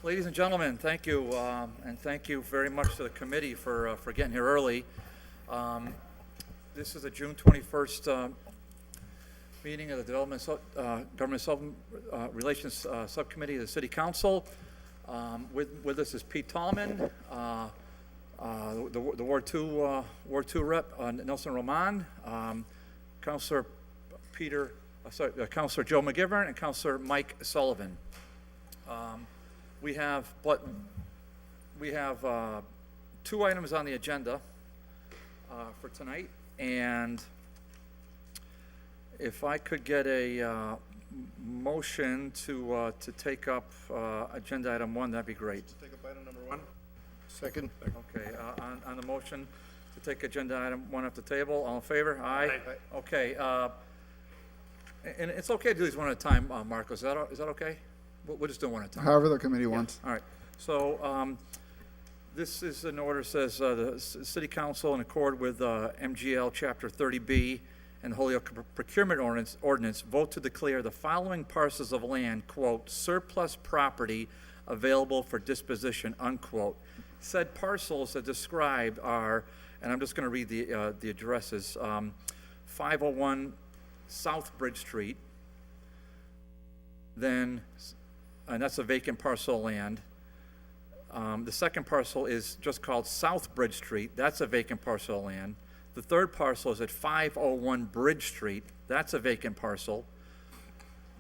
Ladies and gentlemen, thank you, and thank you very much to the committee for getting here early. This is the June 21st meeting of the Government Relations Subcommittee of the City Council. With us is Pete Tallman, the Ward 2 rep, Nelson Roman, Councilor Councilor Joe McGivern, and Councilor Mike Sullivan. We have two items on the agenda for tonight, and if I could get a motion to take up agenda item 1, that'd be great. To take up item number 1. Second. Okay, on the motion to take agenda item 1 off the table, all in favor? Aye. Aye. Okay, and it's okay to do these one at a time, Marcos, is that okay? We'll just do one at a time. However the committee wants. All right, so this is an order, says the City Council in accord with MGL Chapter 30B and Holyoke Procurement Ordinance vote to declare the following parcels of land, quote, surplus property available for disposition, unquote. Said parcels that described are, and I'm just going to read the addresses, 501 South Bridge Street, then, and that's a vacant parcel of land. The second parcel is just called South Bridge Street. That's a vacant parcel of land. The third parcel is at 501 Bridge Street. That's a vacant parcel.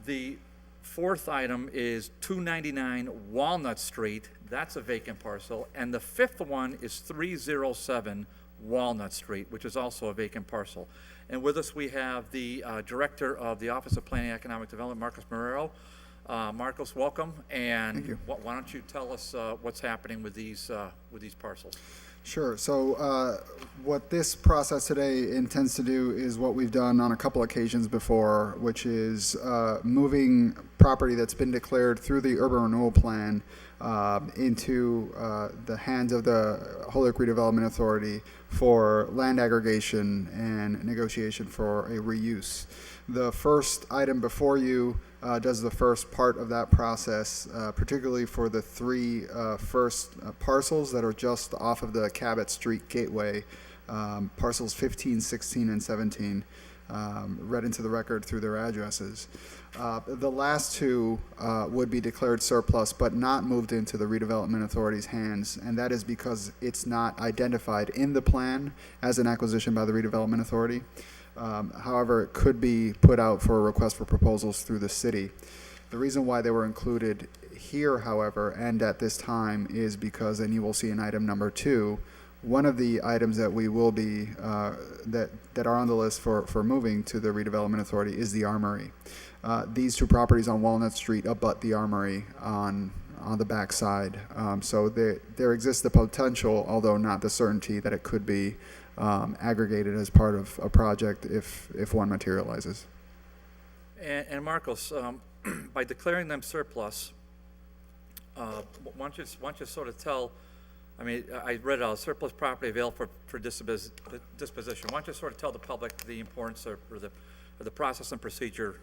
The fourth item is 299 Walnut Street. That's a vacant parcel. And the fifth one is 307 Walnut Street, which is also a vacant parcel. And with us, we have the Director of the Office of Planning and Economic Development, Marcos Marrero. Marcos, welcome. And Thank you. Why don't you tell us what's happening with these parcels? Sure. So what this process today intends to do is what we've done on a couple occasions before, which is moving property that's been declared through the urban renewal plan into the hands of the Holyoke Redevelopment Authority for land aggregation and negotiation for a reuse. The first item before you does the first part of that process, particularly for the three first parcels that are just off of the Cabot Street Gateway, parcels 15, 16, and 17, read into the record through their addresses. The last two would be declared surplus but not moved into the Redevelopment Authority's hands, and that is because it's not identified in the plan as an acquisition by the Redevelopment Authority. However, it could be put out for a request for proposals through the city. The reason why they were included here, however, and at this time is because, and you will see in item number 2, one of the items that we will be, that are on the list for moving to the Redevelopment Authority is the Armory. These two properties on Walnut Street abut the Armory on the back side. So there exists the potential, although not the certainty, that it could be aggregated as part of a project if one materializes. And Marcos, by declaring them surplus, why don't you sort of tell, I mean, I read surplus property available for disposition. Why don't you sort of tell the public the importance of the process and procedure?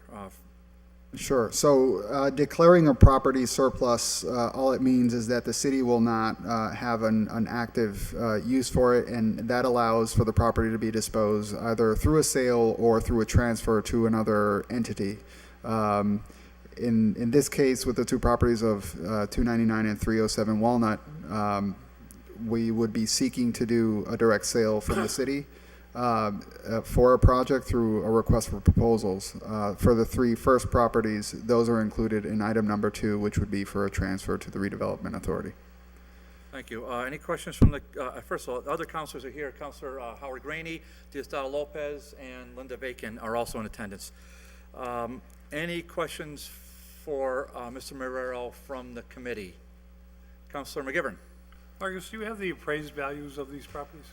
Sure. So declaring a property surplus, all it means is that the city will not have an active use for it, and that allows for the property to be disposed either through a sale or through a transfer to another entity. In this case, with the two properties of 299 and 307 Walnut, we would be seeking to do a direct sale from the city for a project through a request for proposals. For the three first properties, those are included in item number 2, which would be for a transfer to the Redevelopment Authority. Thank you. Any questions from the, first of all, the other councilors are here. Councilor Howard Graney, Diosdado Lopez, and Linda Vacan are also in attendance. Any questions for Mr. Marrero from the committee? Councilor McGivern. Marcus, do you have the appraised values of these properties?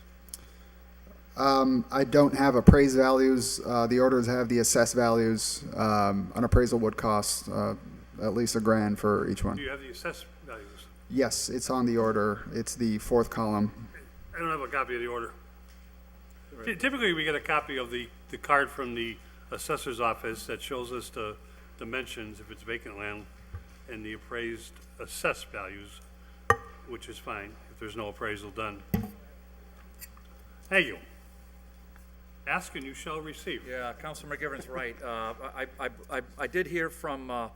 I don't have appraised values. The orders have the assessed values. An appraisal would cost at least $1,000 for each one. Do you have the assessed values? Yes, it's on the order. It's the 4th column. I don't have a copy of the order. Typically, we get a copy of the card from the assessor's office that shows us the dimensions if it's vacant land. and the appraised assessed values, which is fine if there's no appraisal done. Thank you. Ask and you shall receive. Yeah, Councilor McGivern's right. I did hear from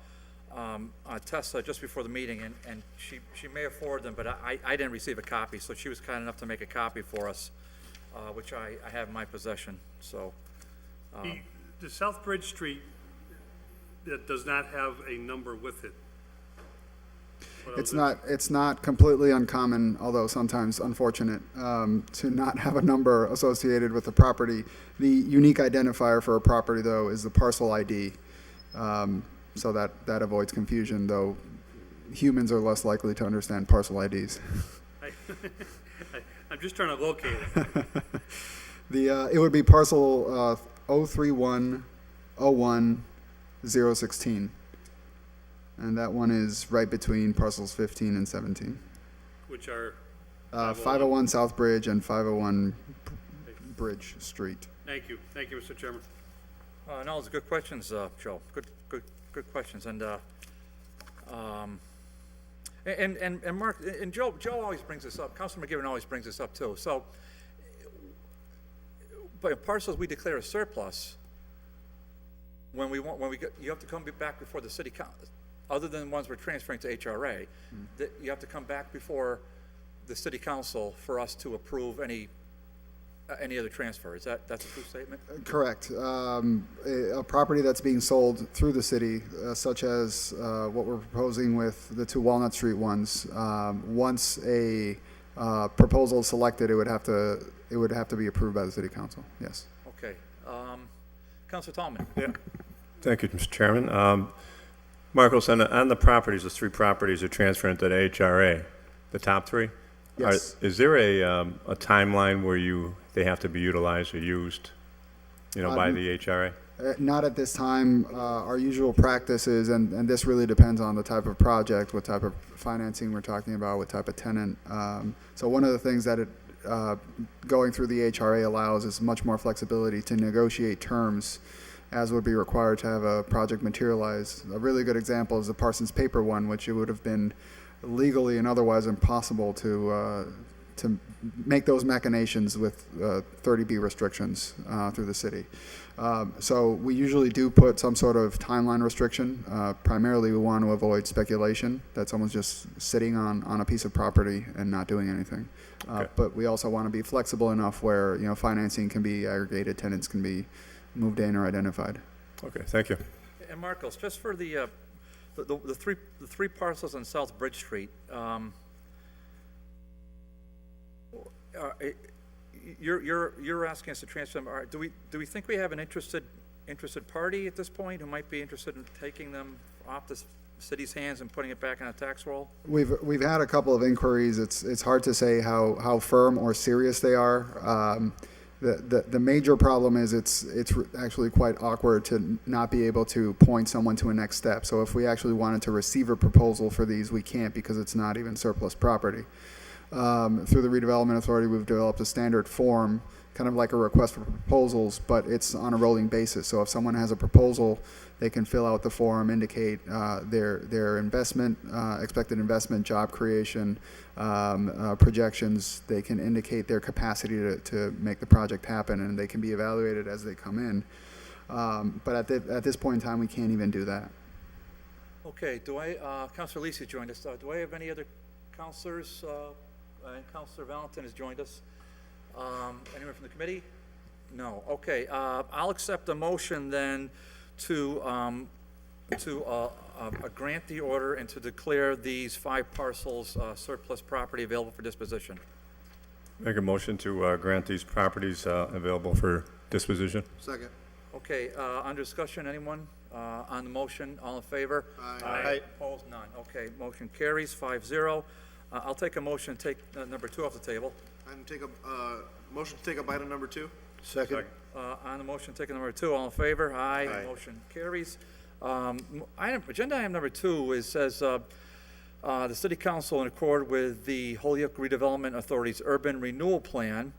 Tessa just before the meeting, and she may have forwarded them, but I didn't receive a copy, so she was kind enough to make a copy for us, which I have in my possession, so. The South Bridge Street, that does not have a number with it. What else It's not completely uncommon, although sometimes unfortunate, to not have a number associated with the property. The unique identifier for a property, though, is the parcel ID. So that avoids confusion, though humans are less likely to understand parcel IDs. I'm just trying to locate it. It would be parcel 03101-016. And that one is right between parcels 15 and 17. Which are, 501 South Bridge and 501 Bridge Street. thank you, Mr. Chairman. No, it's good questions, Joe. Good questions, and Mark, and Joe always brings this up. Councilor McGivern always brings this up too. So, but parcels we declare a surplus, you have to come back before the city council. Other than ones we're transferring to HRA, that you have to come back before the city council for us to approve any other transfer. That's a true statement? Correct. A property that's being sold through the city, such as what we're proposing with the two Walnut Street ones, once a proposal is selected, it would have to be approved by the city council. Yes. Okay. Councilor Tallman? Yeah. Thank you, Mr. Chairman. Marcos, on the properties, the three properties are transferring to the HRA, the top three? Yes. Is there a timeline where they have to be utilized or used, by the HRA? Not at this time. Our usual practice is, and this really depends on the type of project, what type of financing we're talking about, what type of tenant. So one of the things that going through the HRA allows is much more flexibility to negotiate terms as would be required to have a project materialize. A really good example is the Parsons Paper one, which it would have been legally and otherwise impossible to make those machinations with 30B restrictions through the city. So we usually do put some sort of timeline restriction. Primarily, we want to avoid speculation, that someone's just sitting on a piece of property and not doing anything. Okay. But we also want to be flexible enough where financing can be aggregated, tenants can be moved in or identified. Okay, thank you. And Marcos, just for the three parcels on South Bridge Street, you're asking us to transfer them. Do we think we have an interested party at this point who might be interested in taking them off the city's hands and putting it back on a tax roll? We've had a couple of inquiries. It's hard to say how firm or serious they are. The major problem is it's actually quite awkward to not be able to point someone to a next step. So if we actually wanted to receive a proposal for these, we can't because it's not even surplus property. Through the Redevelopment Authority, we've developed a standard form, kind of like a request for proposals, but it's on a rolling basis. So if someone has a proposal, they can fill out the form, indicate their investment, expected investment, job creation, projections. They can indicate their capacity to make the project happen, and they can be evaluated as they come in. But at this point in time, we can't even do that. Okay, Councilor Lisi joined us. Do I have any other councilors? And Councilor Valentin has joined us. Anyone from the committee? No. Okay, I'll accept the motion then to grant the order and to declare these 5 parcels surplus property available for disposition. Make a motion to grant these properties available for disposition. Second. Okay, on discussion, anyone on the motion? All in favor? Aye. Opposed? None. Okay, motion carries 5-0. I'll take a motion to take number 2 off the table. And take a motion to take up item number 2. Second. On the motion, taking number 2, all in favor? Aye. Aye. Motion carries. Agenda item number 2 says the City Council, in accord with the Holyoke Redevelopment Authority's Urban Renewal Plan,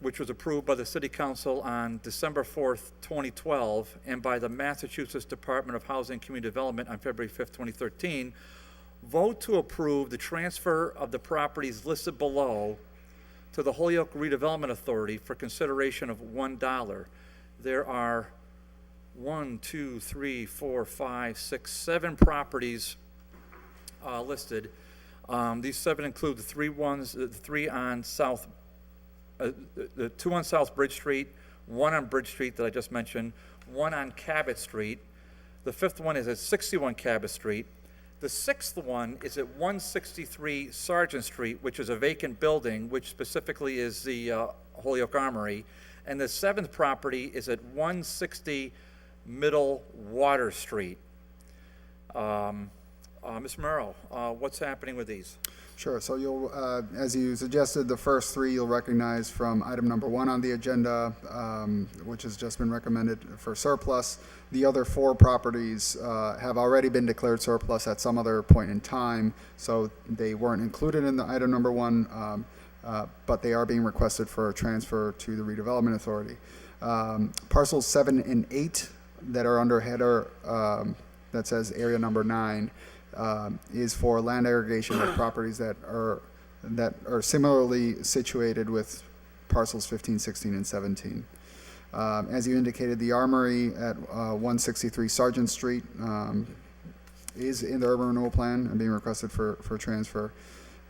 which was approved by the City Council on December 4th, 2012, and by the Massachusetts Department of Housing and Community Development on February 5th, 2013, vote to approve the transfer of the properties listed below to the Holyoke Redevelopment Authority for consideration of $1. There are 7 properties listed. These 7 include the the 2 on South Bridge Street, 1 on Bridge Street that I just mentioned, 1 on Cabot Street. The 5th one is at 61 Cabot Street. The 6th one is at 163 Sergeant Street, which is a vacant building, which specifically is the Holyoke Armory. And the 7th property is at 160 Middle Water Street. Ms. Morrow, what's happening with these? Sure. So you'll, as you suggested, the first 3 you'll recognize from item number 1 on the agenda, which has just been recommended for surplus. The other 4 properties have already been declared surplus at some other point in time, so they weren't included in the item number 1, but they are being requested for a transfer to the Redevelopment Authority. Parcels 7 and 8 that are under header that says area number 9 is for land aggregation of properties that are similarly situated with parcels 15, 16, and 17. As you indicated, the Armory at 163 Sergeant Street is in the urban renewal plan and being requested for transfer.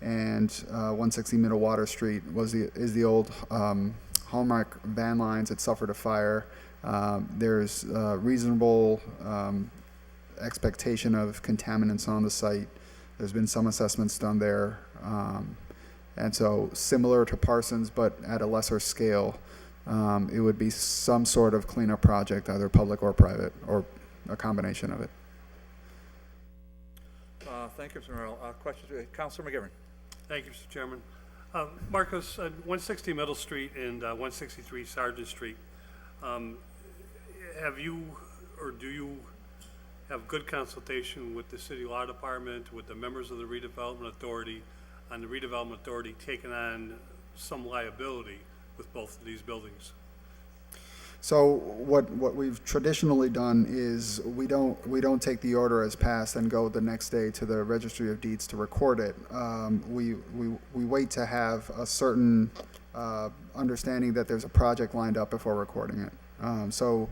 And 160 Middle Water Street is the old Hallmark van lines that suffered a fire. There's reasonable expectation of contaminants on the site. There's been some assessments done there. And so similar to Parsons, but at a lesser scale, it would be some sort of cleanup project, either public or private, or a combination of it. Thank you, Mr. Morrell. Questions? Councilor McGivern. Thank you, Mr. Chairman. Marcos, 160 Middle Street and 163 Sergeant Street, have you, or do you have good consultation with the city law department, with the members of the redevelopment authority, on the redevelopment authority taking on some liability with both of these buildings? So what we've traditionally done is we don't take the order as passed and go the next day to the Registry of Deeds to record it. We wait to have a certain understanding that there's a project lined up before recording it. So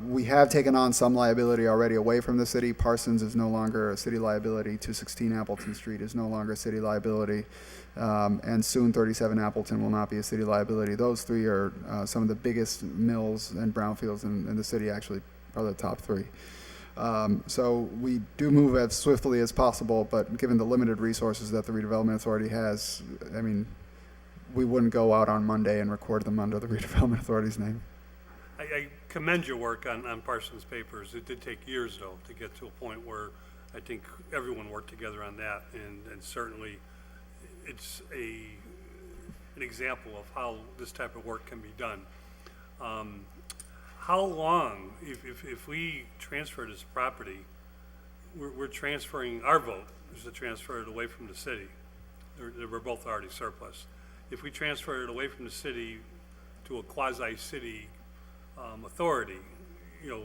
we have taken on some liability already away from the city. Parsons is no longer a city liability. 216 Appleton Street is no longer a city liability. And soon 37 Appleton will not be a city liability. Those 3 are some of the biggest mills and brownfields in the city, actually probably the top 3. So we do move as swiftly as possible, but given the limited resources that the Redevelopment Authority has, I mean, we wouldn't go out on Monday and record them under the Redevelopment Authority's name. I commend your work on Parsons Papers. It did take years, though, to get to a point where I think everyone worked together on that, and certainly it's an example of how this type of work can be done. How long, if we transfer this property, we're transferring, our vote is to transfer it away from the city. We're both already surplus. If we transfer it away from the city to a quasi-city authority, you know,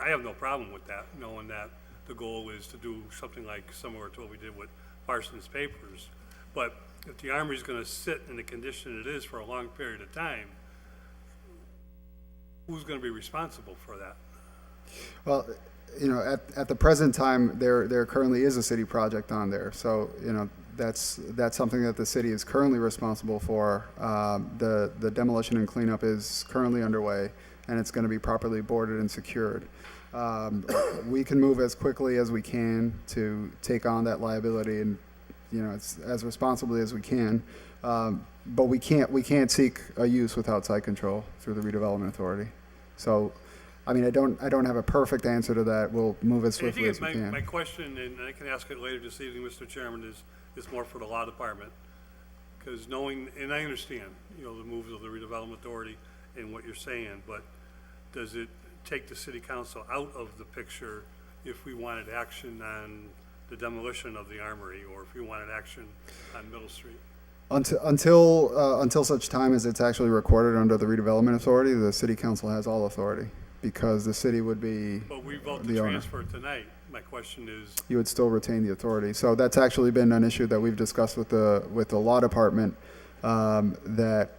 I have no problem with that, knowing that the goal is to do something like similar to what we did with Parsons Papers. But if the Armory is going to sit in the condition it is for a long period of time, who's going to be responsible for that? Well, you know, at the present time, there currently is a city project on there. So, you know, that's something that the city is currently responsible for. The demolition and cleanup is currently underway, and it's going to be properly boarded and secured. We can move as quickly as we can to take on that liability, and you know, as responsibly as we can. But we can't seek a use with outside control through the Redevelopment Authority. So, I mean, I don't have a perfect answer to that. We'll move as swiftly as we can. My question, and I can ask it later this evening, Mr. Chairman, is more for the law department. Because knowing, and I understand, you know, the moves of the Redevelopment Authority and what you're saying, but does it take the city council out of the picture if we wanted action on the demolition of the Armory, or if we wanted action on Middle Street? Until such time as it's actually recorded under the redevelopment authority, the city council has all authority, because the city would be But we vote to the owner. transfer tonight. My question is, You would still retain the authority. So that's actually been an issue that we've discussed with the law department, that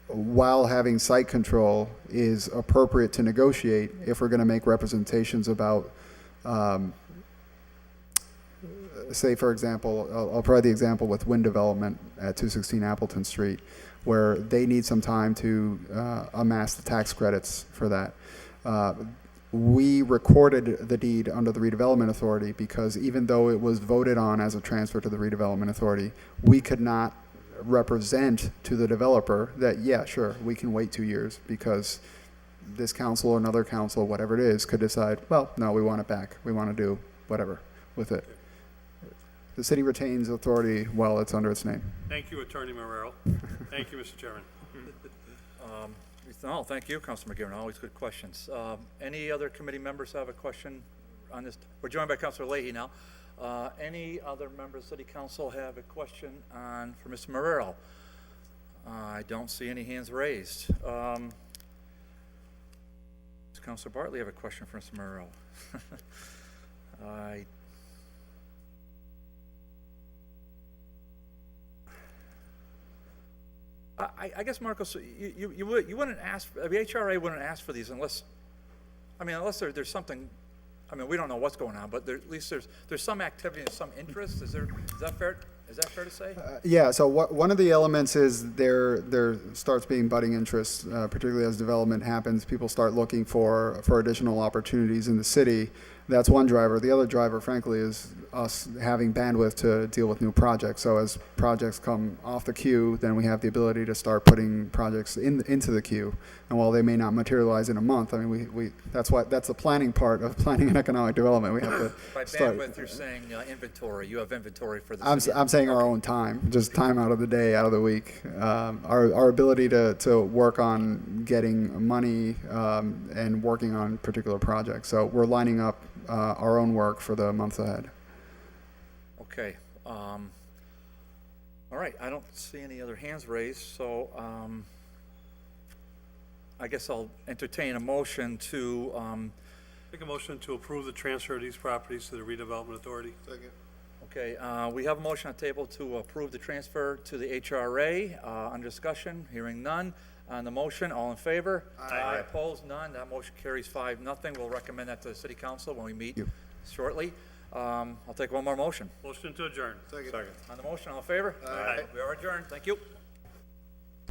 while having site control is appropriate to negotiate, if we're going to make representations about, say, for example, I'll provide the example with wind development at 216 Appleton Street, where they need some time to amass the tax credits for that. We recorded the deed under the redevelopment authority because even though it was voted on as a transfer to the redevelopment authority, we could not represent to the developer that, yeah, sure, we can wait 2 years because this council or another council, whatever it is, could decide, well, no, we want it back. We want to do whatever with it. The city retains authority while it's under its name. thank you, Attorney Marrero. Thank you, Mr. Chairman. No, thank you, Councilor McGivern, always good questions. Any other committee members have a question on this? We're joined by Councilor Leahy now. Any other members of City Council have a question for Mr. Marrero? I don't see any hands raised. Does Councilor Bartley have a question for Mr. Marrero? I guess, Marcos, you wouldn't ask, the HRA wouldn't ask for these unless there's something, we don't know what's going on, but at least there's some activity and some interest. Is that fair to say? Yeah, so one of the elements is there starts being budding interest, particularly as development happens. People start looking for additional opportunities in the city. That's one driver. The other driver, frankly, is us having bandwidth to deal with new projects. So as projects come off the queue, then we have the ability to start putting projects into the queue. And while they may not materialize in a month, that's the planning part of planning and economic development. We have to By start. bandwidth, you're saying inventory. You have inventory for the I'm city. saying our own time, just time out of the day, out of the week. Our ability to work on getting money and working on particular projects. So we're lining up our own work for the months ahead. Okay. All right, I don't see any other hands raised, so I guess I'll entertain a motion to, Make a motion to approve the transfer of these properties to the redevelopment authority. Second. okay, we have a motion on the table to approve the transfer to the HRA. On discussion, hearing none. On the motion, all in favor? Aye. Opposed, none. That motion carries 5-0. We'll recommend that to the city council when we meet You. shortly. I'll take one more motion. Motion to adjourn. Second. On the motion, all in favor? Aye. We are adjourned. Thank you.